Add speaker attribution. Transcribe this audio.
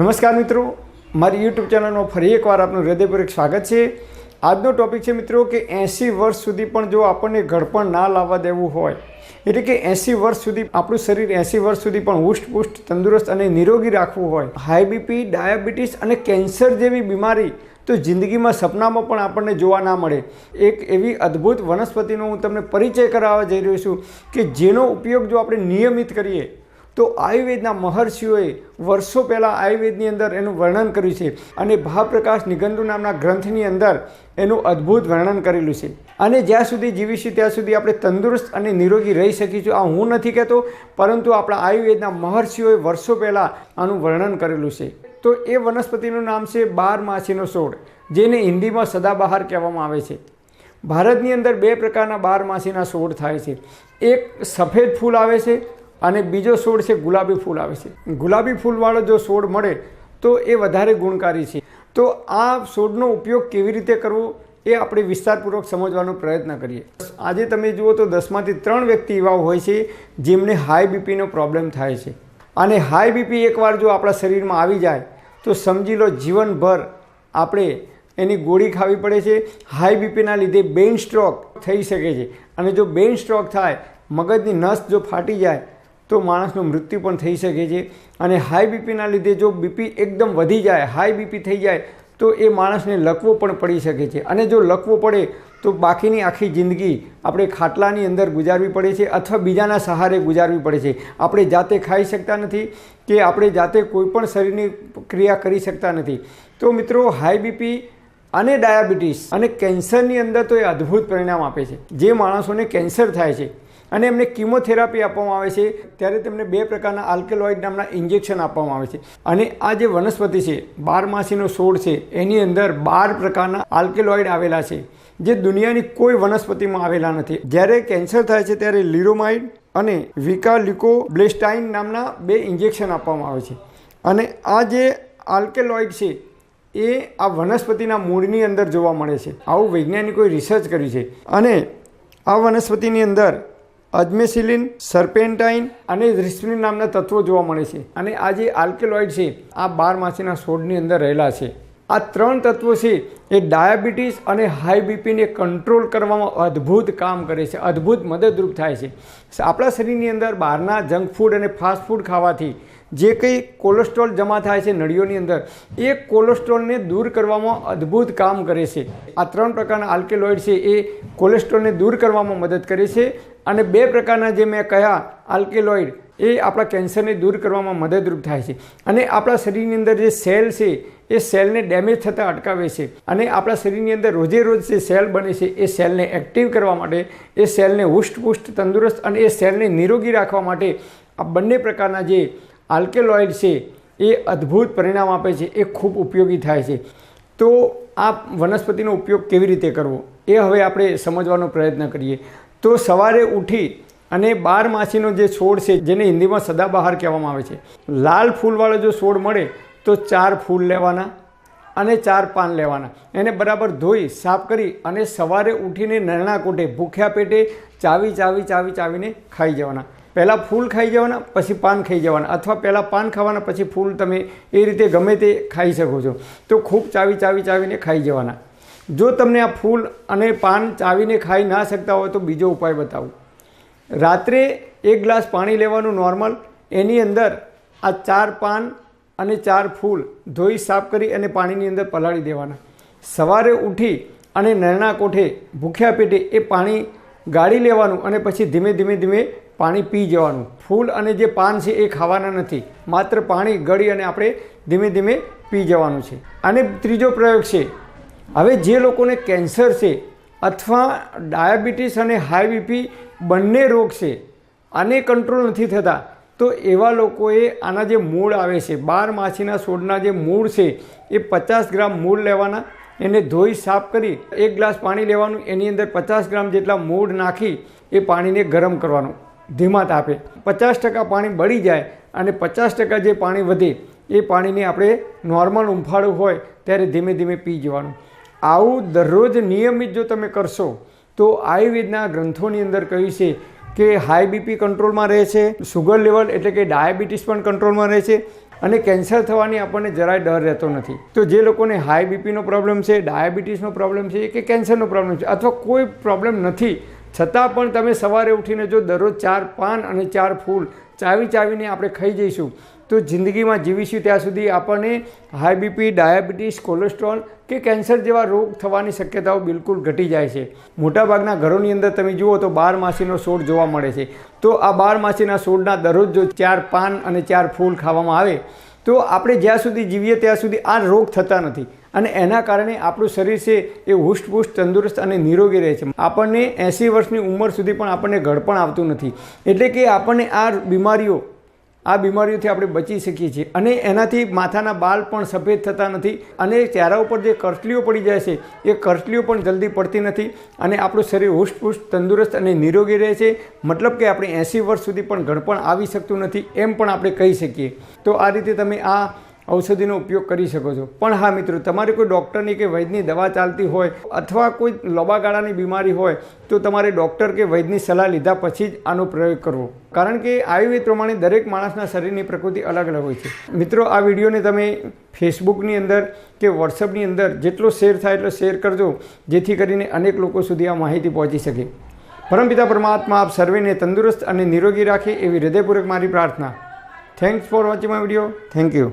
Speaker 1: નમસ્કાર મિત્રો, મારી યુટ્યુબ ચેનલમાં ફરી એકવાર આપનું હૃદયપૂર્વક સ્વાગત છે। આજનો ટોપિક છે મિત્રો કે 80 વર્ષ સુધી પણ જો આપણને ઘડપણ ના લાવવા દેવું હોય, એટલે કે 80 વર્ષ સુધી આપણું શરીર 80 વર્ષ સુધી પણ હુષ્ટપુષ્ટ, તંદુરસ્ત અને નિરોગી રાખવું હોય, હાઈ બીપી, ડાયાબિટીસ અને કેન્સર જેવી બીમારી તો જિંદગીમાં સપનામાં પણ આપણને જોવા ના મળે, એક એવી અદ્ભુત વનસ્પતિનો હું તમને પરિચય કરાવવા જઈ રહ્યો છું કે જેનો ઉપયોગ જો આપણે નિયમિત કરીએ તો આયુર્વેદના મહર્ષિઓએ વર્ષો પહેલાં આયુર્વેદની અંદર એનું વર્ણન કર્યું છે અને ભાવપ્રકાશ નિગંધુ નામના ગ્રંથની અંદર એનું અદ્ભુત વર્ણન કરેલું છે। અને જ્યાં સુધી જીવીશું ત્યાં સુધી આપણે તંદુરસ્ત અને નિરોગી રહી શકીશું। આ હું નથી કહેતો, પરંતુ આપણા આયુર્વેદના મહર્ષિઓએ વર્ષો પહેલાં આનું વર્ણન કરેલું છે। તો એ વનસ્પતિનું નામ છે બારમાસીનો છોડ, જેને હિન્દીમાં સદાબહાર કહેવામાં આવે છે। ભારતની અંદર બે પ્રકારના બારમાસીના છોડ થાય છે, એક સફેદ ફૂલ આવે છે અને બીજો છોડ છે ગુલાબી ફૂલ આવે છે। ગુલાબી ફૂલવાળો જો છોડ મળે તો એ વધારે ગુણકારી છે। તો આ છોડનો ઉપયોગ કેવી રીતે કરવો એ આપણે વિસ્તારપૂર્વક સમજવાનો પ્રયત્ન કરીએ। આજે તમે જુઓ તો 10માંથી 3 વ્યક્તિ એવા હોય છે જેમને હાઈ બીપીનો પ્રોબ્લેમ થાય છે, અને હાઈ બીપી એકવાર જો આપણા શરીરમાં આવી જાય તો સમજી લો જીવનભર આપણે એની ગોળી ખાવી પડે છે। હાઈ બીપીના લીધે બ્રેઇન સ્ટ્રોક થઈ શકે છે, અને જો બ્રેઇન સ્ટ્રોક થાય, મગજની નસ જો ફાટી જાય તો માણસનું મૃત્યુ પણ થઈ શકે છે। અને હાઈ બીપીના લીધે જો બીપી એકદમ વધી જાય, હાઈ બીપી થઈ જાય તો એ માણસને લકવો પણ પડી શકે છે, અને જો લકવો પડે તો બાકીની આખી જિંદગી આપણે ખાટલાની અંદર ગુજારવી પડે છે અથવા બીજાના સહારે ગુજારવી પડે છે। આપણે જાતે ખાઈ શકતા નથી કે આપણે જાતે કોઈ પણ શરીરની ક્રિયા કરી શકતા નથી। તો મિત્રો, હાઈ બીપી અને ડાયાબિટીસ અને કેન્સરની અંદર તો એ અદ્ભુત પરિણામ આપે છે। જે માણસોને કેન્સર થાય છે અને એમને કિમોથેરાપી આપવામાં આવે છે ત્યારે તેમને 2 પ્રકારના આલ્કેલોઇડ નામના ઇન્જેક્શન આપવામાં આવે છે। અને આ જે વનસ્પતિ છે, બારમાસીનો છોડ છે, એની અંદર 12 પ્રકારના આલ્કેલોઇડ આવેલા છે જે દુનિયાની કોઈ વનસ્પતિમાં આવેલા નથી। જ્યારે કેન્સર થાય છે ત્યારે લિરોમાઇડ અને વિકાલ્યુકોબ્લેસ્ટાઇન નામના 2 ઇન્જેક્શન આપવામાં આવે છે। અને આ જે આલ્કેલોઇડ છે એ આ વનસ્પતિના મૂળની અંદર જોવા મળે છે। આવું વૈજ્ઞાનિકોએ રિસર્ચ કર્યું છે। અને આ વનસ્પતિની અંદર અજમેસિલિન, સર્પેન્ટાઇન અને રિસ્પિન નામના તત્વો જોવા મળે છે। અને આ જે આલ્કેલોઇડ છે આ બારમાસીના છોડની અંદર રહેલા છે। આ 3 તત્વો છે એ ડાયાબિટીસ અને હાઈ બીપીને કંટ્રોલ કરવામાં અદ્ભુત કામ કરે છે, અદ્ભુત મદદરૂપ થાય છે। આપણા શરીરની અંદર બહારના જંક ફૂડ અને ફાસ્ટ ફૂડ ખાવાથી જે કંઈ કોલેસ્ટ્રોલ જમા થાય છે નળીઓની અંદર, એ કોલેસ્ટ્રોલને દૂર કરવામાં અદ્ભુત કામ કરે છે। આ 3 પ્રકારના આલ્કેલોઇડ છે એ કોલેસ્ટ્રોલને દૂર કરવામાં મદદ કરે છે, અને 2 પ્રકારના જે મેં કહ્યા આલ્કેલોઇડ એ આપણા કેન્સરને દૂર કરવામાં મદદરૂપ થાય છે। અને આપણા શરીરની અંદર જે સેલ છે એ સેલને ડેમેજ થતાં અટકાવે છે, અને આપણા શરીરની અંદર રોજે રોજ જે સેલ બને છે એ સેલને એક્ટિવ કરવા માટે, એ સેલને હુષ્ટપુષ્ટ, તંદુરસ્ત અને એ સેલને નિરોગી રાખવા માટે આ બંને પ્રકારના જે આલ્કેલોઇડ છે એ અદ્ભુત પરિણામ આપે છે, એ ખૂબ ઉપયોગી થાય છે। તો આ વનસ્પતિનો ઉપયોગ કેવી રીતે કરવો એ હવે આપણે સમજવાનો પ્રયત્ન કરીએ। તો સવારે ઉઠી અને બારમાસીનો જે છોડ છે, જેને હિન્દીમાં સદાબહાર કહેવામાં આવે છે, લાલ ફૂલવાળો જો છોડ મળે તો 4 ફૂલ લેવાના અને 4 પાન લેવાના, એને બરાબર ધોઈ સાફ કરી અને સવારે ઉઠીને નરણા કોઠે ભૂખ્યા પેટે ચાવીને ખાઈ જવાના। પહેલાં ફૂલ ખાઈ જવાના, પછી પાન ખાઈ જવાના, અથવા પહેલાં પાન ખાવાના પછી ફૂલ, તમે એ રીતે ગમે તે ખાઈ શકો છો। તો ખૂબ ચાવીને ખાઈ જવાના। જો તમને આ ફૂલ અને પાન ચાવીને ખાઈ ના શકતા હોય તો બીજો ઉપાય બતાવું। રાત્રે 1 ગ્લાસ પાણી લેવાનું નોર્મલ, એની અંદર આ 4 પાન અને 4 ફૂલ ધોઈ સાફ કરી અને પાણીની અંદર પલાળી દેવાના। સવારે ઉઠી અને નરણા કોઠે ભૂખ્યા પેટે એ પાણી ગાળી લેવાનું અને પછી ધીમે પાણી પી જવાનું। ફૂલ અને જે પાન છે એ ખાવાના નથી, માત્ર પાણી ગળી અને આપણે ધીમે પી જવાનું છે। અને ત્રીજો પ્રયોગ છે, હવે જે લોકોને કેન્સર છે અથવા ડાયાબિટીસ અને હાઈ બીપી બંને રોગ છે, આને કંટ્રોલ નથી થતા, તો એવા લોકોએ આના જે મૂળ આવે છે, બારમાસીના છોડના જે મૂળ છે એ 50 ગ્રામ મૂળ લેવાના, એને ધોઈ સાફ કરી 1 ગ્લાસ પાણી લેવાનું, એની અંદર 50 ગ્રામ જેટલા મૂળ નાખી એ પાણીને ગરમ કરવાનું ધીમા તાપે। 50% પાણી બળી જાય અને 50% જે પાણી વધે એ પાણીને આપણે નોર્મલ ઉંફાળું હોય ત્યારે ધીમે પી જવાનું। આવું દરરોજ નિયમિત જો તમે કરશો તો આયુર્વેદના ગ્રંથોની અંદર કહ્યું છે કે હાઈ બીપી કંટ્રોલમાં રહે છે, સુગર લેવલ એટલે કે ડાયાબિટીસ પણ કંટ્રોલમાં રહે છે, અને કેન્સર થવાની આપણને જરાય ડર રહેતો નથી. તો જે લોકોને હાઈ બીપીનો પ્રોબ્લેમ છે, ડાયાબિટીસનો પ્રોબ્લેમ છે કે કેન્સરનો પ્રોબ્લેમ છે અથવા કોઈ પ્રોબ્લેમ નથી, છતાં પણ તમે સવારે ઉઠીને જો દરરોજ 4 પાન અને 4 ફૂલ ચાવીને આપણે ખાઈ જઈશું તો જિંદગીમાં જીવીશું ત્યાં સુધી આપણને હાઈ બીપી, ડાયાબિટીસ, કોલેસ્ટ્રોલ કે કેન્સર જેવા રોગ થવાની શક્યતાઓ બિલકુલ ઘટી જાય છે. મોટાભાગના ઘરોની અંદર તમે જુઓ તો 12 માસીનો છોડ જોવા મળે છે. તો આ 12 માસીના છોડના દરરોજ જો 4 પાન અને 4 ફૂલ ખાવામાં આવે તો આપણે જ્યાં સુધી જીવીએ ત્યાં સુધી આ રોગ થતા નથી અને એના કારણે આપણું શરીર છે એ હુષ્ટપુષ્ટ, તંદુરસ્ત અને નિરોગી રહે છે. આપણને 80 વર્ષની ઉંમર સુધી પણ આપણને ઘડપણ આવતું નથી. એટલે કે આપણને આ બીમારીઓથી આપણે બચી શકીએ છીએ અને એનાથી માથાના બાલ પણ સફેદ થતા નથી અને ચહેરા ઉપર જે કરચલીઓ પડી જાય છે એ કરચલીઓ પણ જલ્દી પડતી નથી અને આપણું શરીર હુષ્ટપુષ્ટ, તંદુરસ્ત અને નિરોગી રહે છે. મતલબ કે આપણે 80 વર્ષ સુધી પણ ઘડપણ આવી શકતું નથી એમ પણ આપણે કહી શકીએ. તો આ રીતે તમે આ ઔષધિનો ઉપયોગ કરી શકો છો. પણ હા મિત્રો, તમારે કોઈ ડૉક્ટરની કે વૈદ્યની દવા ચાલતી હોય અથવા કોઈ લાંબા ગાળાની બીમારી હોય તો તમારે ડૉક્ટર કે વૈદ્યની સલાહ લીધા પછી જ આનો પ્રયોગ કરવો. કારણ કે આયુર્વેદ પ્રમાણે દરેક માણસના શરીરની પ્રકૃતિ અલગ અલગ હોય છે. મિત્રો, આ વિડીયોને તમે ફેસબુકની અંદર કે વોટ્સઅપની અંદર જેટલો શેર થાય એટલો શેર કરજો, જેથી કરીને અનેક લોકો સુધી આ માહિતી પહોંચી શકે. પરમપિતા પરમાત્મા આપ સર્વેને તંદુરસ્ત અને નિરોગી રાખે એવી હૃદયપૂર્વક મારી પ્રાર્થના. Thanks for watching my video. Thank you.